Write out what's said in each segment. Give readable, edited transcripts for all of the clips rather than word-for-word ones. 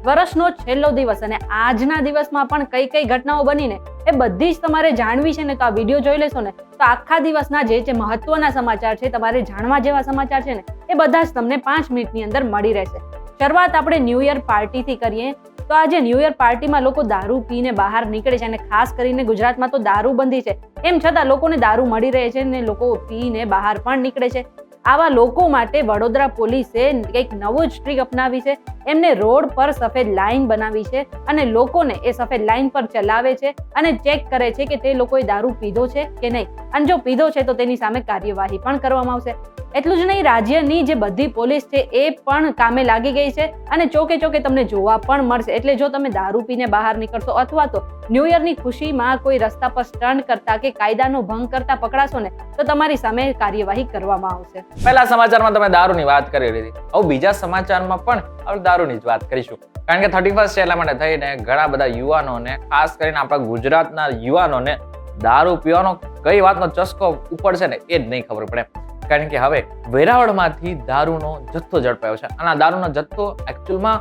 વર્ષનો છેલ્લો દિવસ અને આજના દિવસમાં પણ કઈ કઈ ઘટનાઓ બનીને એ બધી જ તમારે જાણવી છે ને, તો આ વિડીયો જોઈ લેશો ને તો આખા દિવસના જે મહત્વના સમાચાર છે, તમારે જાણવા જેવા સમાચાર છે ને, એ બધા જ તમને 5 મિનિટની અંદર મળી રહેશે. શરૂઆત આપણે ન્યૂ યર પાર્ટીથી કરીએ તો આજે ન્યૂ યર પાર્ટીમાં લોકો દારૂ પીને બહાર નીકળે છે અને ખાસ કરીને ગુજરાતમાં તો દારૂબંધી છે, એમ છતાં લોકોને દારૂ મળી રહે છે ને લોકો પીને બહાર પણ નીકળે છે. આવા લોકો માટે વડોદરા પોલીસે કંઈક નવું જ ટ્રીક અપનાવી છે. એમને રોડ પર સફેદ લાઈન બનાવી છે અને લોકોને એ સફેદ લાઈન પર ચલાવે છે અને ચેક કરે છે કે તે લોકોએ દારૂ પીધો છે કે નહીં, અને જો પીધો છે તો તેની સામે કાર્યવાહી પણ કરવામાં આવશે. એટલું જ નહીં, રાજ્યની જે બધી પોલીસ છે એ પણ કામે લાગી ગઈ છે અને ચોકે ચોકે તમને જોવા પણ મળશે. એટલે જો તમે દારૂ પીને બહાર નીકળશો અથવા તો ન્યૂ યરની ખુશીમાં કોઈ રસ્તા પર સ્ટન્ટ કરતા કે કાયદાનો ભંગ કરતા પકડાશો ને તો તમારી સામે કાર્યવાહી કરવામાં આવશે. પહેલા સમાચારમાં તમે દારૂની વાત કરી લીધી, હવે બીજા સમાચારમાં પણ આપણે દારૂની જ વાત કરીશું. કારણ કે 31st એટલા માટે થઈને ઘણા બધા યુવાનોને, ખાસ કરીને આપણા ગુજરાતના યુવાનોને દારૂ પીવાનો કઈ વાતનો ચસ્કો ઉપડશે ને એ જ નહીં ખબર પડે. કારણ કે હવે વેરાવળમાંથી દારૂનો જથ્થો ઝડપાયો છે અને આ દારૂનો જથ્થો એકચ્યુઅલમાં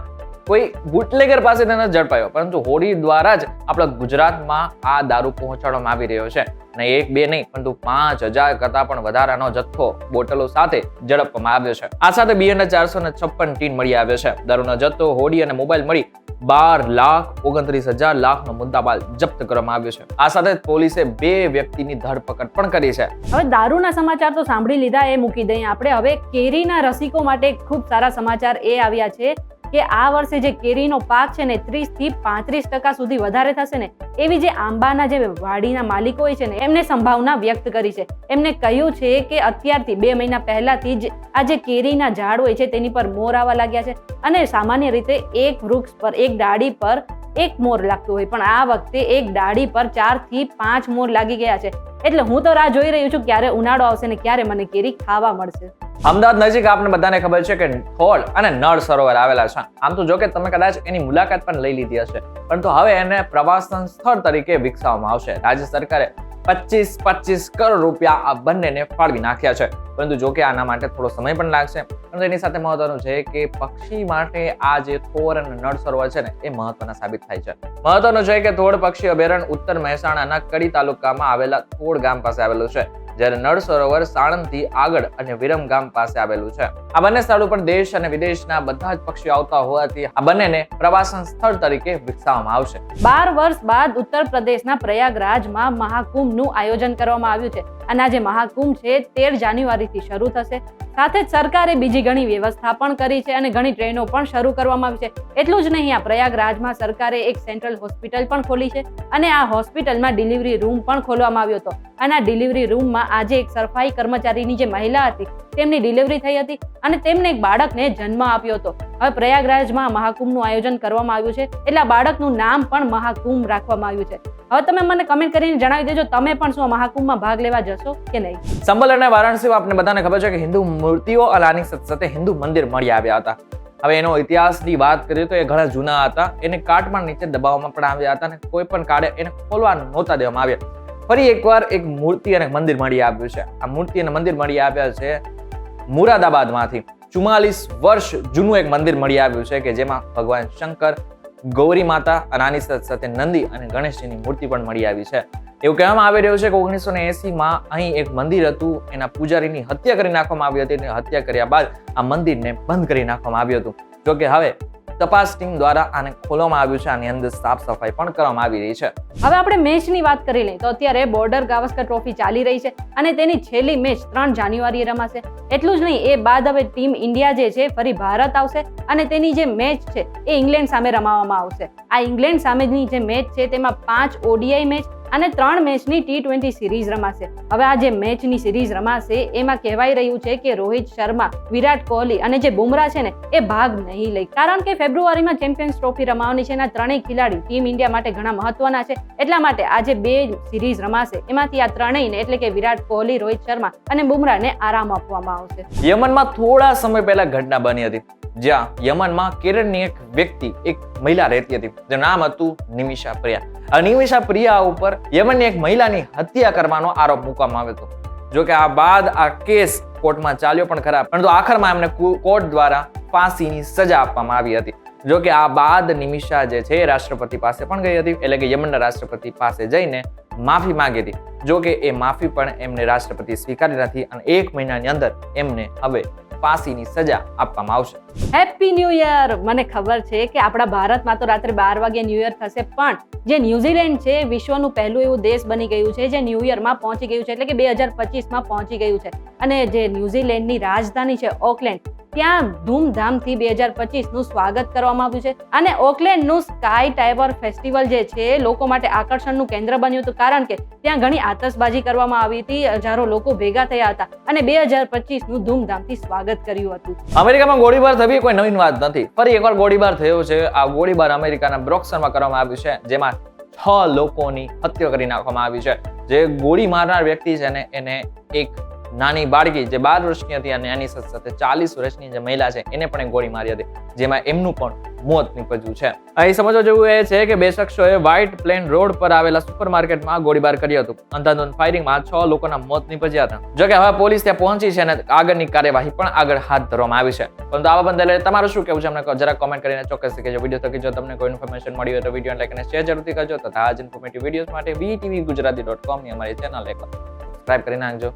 કોઈ બુટલેગર પાસે નથી ઝડપાયો, પરંતુ હોડી દ્વારા જ આપણા ગુજરાતમાં આ દારૂ પહોંચાડવામાં આવી રહ્યો છે. અને 1-2 નહીં, પરંતુ 5000 કરતા પણ વધારાનો જથ્થો બોટલો સાથે ઝડપવામાં આવ્યો છે. આ સાથે બીએનએ 456 ટીન મળી આવ્યો છે. દારૂનો જથ્થો, હોડી અને મોબાઈલ મળી 12,29,000 લાખનો મુદ્દામાલ જપ્ત કરવામાં આવ્યો છે. આ સાથે પોલીસે 2 વ્યક્તિની ધરપકડ પણ કરી છે. હવે દારૂના સમાચાર તો સાંભળી લીધા, એ મૂકી દઈએ આપણે. હવે કેરીના રસિકો માટે ખૂબ સારા સમાચાર એ આવ્યા છે કે આ વર્ષે જે કેરીનો પાક છે ને 30 થી 35% સુધી વધારે થશે ને, એવી જે આંબાના જે વાડીના માલિકો હોય છે ને એમને સંભાવના વ્યક્ત કરી છે. એમને કહ્યું છે કે અત્યારથી 2 મહિના પહેલાથી જ આ જે કેરીના ઝાડ હોય છે તેની પર મોર આવવા લાગ્યા છે અને સામાન્ય રીતે એક વૃક્ષ પર, એક ડાળી પર એક મોર લાગતું હોય, પણ આ વખતે એક ડાળી પર 4 થી 5 મોર લાગી ગયા છે. એટલે હું તો રાહ જોઈ રહ્યું છું ક્યારે ઉનાળો આવશે ને ક્યારે મને કેરી ખાવા મળશે. અમદાવાદ નજીક આપને બધાને ખબર છે કે થોળ અને નળ સરોવર આવેલા છે. આમ તો જો કે તમે કદાચ એની મુલાકાત પણ લઈ લીધી હશે, પરંતુ હવે એને પ્રવાસન સ્થળ તરીકે વિકસાવવામાં આવશે. રાજ્ય સરકારે 25 કરોડ રૂપિયા આ બંનેને ફાળવી નાખ્યા છે. પરંતુ જો કે આના માટે થોડો સમય પણ લાગશે. પરંતુ એની સાથે મહત્વનું છે કે પક્ષી માટે આ જે થોર અને નળ સરોવર છે ને એ મહત્વના સાબિત થાય છે. મહત્વનું છે કે થોળ પક્ષી અભયારણ્ય ઉત્તર મહેસાણાના કડી તાલુકામાં આવેલા થોળ ગામ પાસે આવેલું છે, જ્યારે નળ સરોવર સાણંદથી આગળ અને વિરમ ગામ પાસે આવેલું છે. આ બંને સ્થળ ઉપર દેશ અને વિદેશના બધા જ પક્ષીઓ આવતા હોવાથી આ બંનેને પ્રવાસન સ્થળ તરીકે વિકસાવવામાં આવશે. 12 વર્ષ બાદ ઉત્તર પ્રદેશના પ્રયાગરાજમાં મહાકુંભનું આયોજન કરવામાં આવ્યું છે અને આ જે મહાકુંભ છે 13 જાન્યુઆરીથી શરૂ થશે. સાથે જ સરકારે બીજી ઘણી વ્યવસ્થા પણ કરી છે અને ઘણી ટ્રેનો પણ શરૂ કરવામાં આવી છે. એટલું જ નહીં, આ પ્રયાગરાજમાં સરકારે એક સેન્ટ્રલ હોસ્પિટલ પણ ખોલી છે અને આ હોસ્પિટલમાં ડિલિવરી રૂમ પણ ખોલવામાં આવ્યો હતો. અને આ ડિલિવરી રૂમમાં આજે એક સફાઈ કર્મચારીની જે મહિલા હતી તેમની ડિલિવરી થઈ હતી અને તેમને એક બાળકને જન્મ આપ્યો હતો. હવે પ્રયાગરાજમાં મહાકુંભનું આયોજન કરવામાં આવ્યું છે એટલે આ બાળકનું નામ પણ મહાકુંભ રાખવામાં આવ્યું છે. હવે તમે મને કમેન્ટ કરીને જણાવી દેજો, તમે પણ શું મહાકુંભમાં ભાગ લેવા જશો કે નહીં. સંભલ અને વારાણસીમાં આપને બધાને ખબર છે કે હિન્દુ મૂર્તિઓ અને આની સાથે હિન્દુ મંદિર મળી આવ્યા હતા. હવે એનો ઇતિહાસની વાત કરીએ તો એ ઘણા જૂના હતા. એને કાટમાળ નીચે દબાવવામાં પણ આવ્યા હતા અને કોઈ પણ કાળે એને ખોલવા નહોતા દેવામાં આવ્યા. ફરી એકવાર એક મૂર્તિ અને મંદિર મળી આવ્યું છે. આ મૂર્તિ અને મંદિર મળી આવ્યા છે મુરાદાબાદમાંથી. 44 વર્ષ જૂનું એક મંદિર મળી આવ્યું છે કે જેમાં ભગવાન શંકર, ગૌરી માતા અને આની સાથે નંદી અને ગણેશજીની મૂર્તિ પણ મળી આવી છે. એવું કહેવામાં આવી રહ્યું છે કે 1980માં અહીં એક મંદિર હતું, એના પૂજારીની હત્યા કરી નાખવામાં આવી હતી. હત્યા કર્યા બાદ આ મંદિરને બંધ કરી નાખવામાં આવ્યું હતું. જોકે હવે તપાસ ટીમ દ્વારા આને ખોલવામાં આવ્યું છે. આની અંદર સાફ સફાઈ પણ કરવામાં આવી રહી છે. હવે આપણે મેચની વાત કરી લઈએ તો અત્યારે બોર્ડર ગાવસ્કર ટ્રોફી ચાલી રહી છે અને તેની છેલ્લી મેચ 3 જાન્યુઆરીએ રમાશે. એટલું જ નહીં, એ બાદ હવે ટીમ ઇન્ડિયા જે છે ફરી ભારત આવશે અને તેની જે મેચ છે એ ઇંગ્લેન્ડ સામે રમાવામાં આવશે. આ ઇંગ્લેન્ડ સામેની જે મેચ છે તેમાં 5 ODI મેચ અને 3 મેચની T20 સિરીઝ રમાશે. હવે આ જે મેચની સિરીઝ રમાશે એમાં કહેવાય રહ્યું છે કે રોહિત શર્મા, વિરાટ કોહલી અને જે બુમરાહ છે ને એ ભાગ નહીં લે, કારણ કે ફેબ્રુઆરીમાં ચેમ્પિયન્સ ટ્રોફી રમાવાની છે અને આ ત્રણેય ખેલાડી ટીમ ઇન્ડિયા માટે ઘણા મહત્વના છે. એટલા માટે આ જે 2 સિરીઝ રમાશે એમાંથી આ ત્રણેયને એટલે કે વિરાટ કોહલી, રોહિત શર્મા અને બુમરાહને આરામ આપવામાં આવશે. યમનમાં થોડા સમય પહેલા ઘટના બની હતી જ્યાં યમનમાં કેરળની એક વ્યક્તિ, એક મહિલા રહેતી હતી જેનું નામ હતું નિમિષા પ્રિયા. આ નિમિષા પ્રિયા ઉપર યમનની એક મહિલાની હત્યા કરવાનો આરોપ મૂકવામાં આવ્યો હતો. જો કે આ બાદ આ કેસ કોર્ટમાં ચાલ્યો પણ ખરા, પરંતુ આખરમાં એમને કોર્ટ દ્વારા ફાંસીની સજા આપવામાં આવી હતી. જો કે આ બાદ નિમિષા જે છે એ રાષ્ટ્રપતિ પાસે પણ ગઈ હતી, એટલે કે યમનના રાષ્ટ્રપતિ પાસે જઈને માફી માંગી હતી. જો કે એ માફી પણ એમને રાષ્ટ્રપતિ સ્વીકારી નથી અને 1 મહિનાની અંદર એમને હવે ફાંસીની સજા આપવામાં આવશે. Happy new year. મને ખબર છે કે આપણા ભારતમાં તો રાત્રે 12 વાગે ન્યૂ યર થશે, પણ જે ન્યુઝીલેન્ડ છે વિશ્વનું પહેલું એવું દેશ બની ગયું છે જે ન્યૂ યરમાં પહોંચી ગયું છે, એટલે કે 2025માં પહોંચી ગયું છે. અને જે ન્યુઝીલેન્ડની રાજધાની છે ઓકલેન્ડ, ત્યાં ધૂમધામથી 2025નું સ્વાગત કરવામાં આવ્યું છે. અને ઓકલેન્ડનું સ્કાય ટાવર ફેસ્ટિવલ જે છે લોકો માટે આકર્ષણનું કેન્દ્ર બન્યું હતું, કારણ કે ત્યાં ઘણી આતશબાજી કરવામાં આવી હતી, હજારો લોકો ભેગા થયા હતા અને 2025નું ધૂમધામથી સ્વાગત કર્યું હતું. અમેરિકામાં ગોળીબાર થવી કોઈ નવીન વાત નથી. ફરી એકવાર ગોળીબાર થયો છે. આ ગોળીબાર અમેરિકાના બ્રોક્સનમાં કરવામાં આવ્યું છે, જેમાં 6 લોકોની હત્યા કરી નાખવામાં આવી છે. જે ગોળી મારનાર વ્યક્તિ છે ને એને એક નાની બાળકી જે 12 વર્ષની હતી અને એની સાથે 40 વર્ષની જે મહિલા છે એને પણ એક ગોળી મારી હતી, જેમાં એમનું પણ મોત નીપજ્યું છે. અહીં સમજવા જેવું એ છે કે 2 શખ્સોએ વ્હાઇટ પ્લેન રોડ પર આવેલા સુપરમાર્કેટમાં ગોળીબાર કર્યો હતો. અંધાધૂંધ ફાયરિંગમાં 6 લોકોના મોત નીપજ્યા હતા. જો કે હવે પોલીસ ત્યાં પહોંચી છે અને આગળની કાર્યવાહી પણ આગળ હાથ ધરવામાં આવી છે. પરંતુ આવા બદલે તમારું શું કહેવું છે અમને જરા કોમેન્ટ કરીને ચોક્કસ કહેજો. વિડીયો થકી જો તમને કોઈ ઇન્ફોર્મેશન મળી હોય તો વિડીયો લાઈક અને શેર જરૂરથી કરજો તથા આજ ઇન્ફોર્મેટિવ વિડીયોઝ માટે VTVgujarati.com ની અમારી ચેનલ એક સબસ્ક્રાઇબ કરી નાખજો.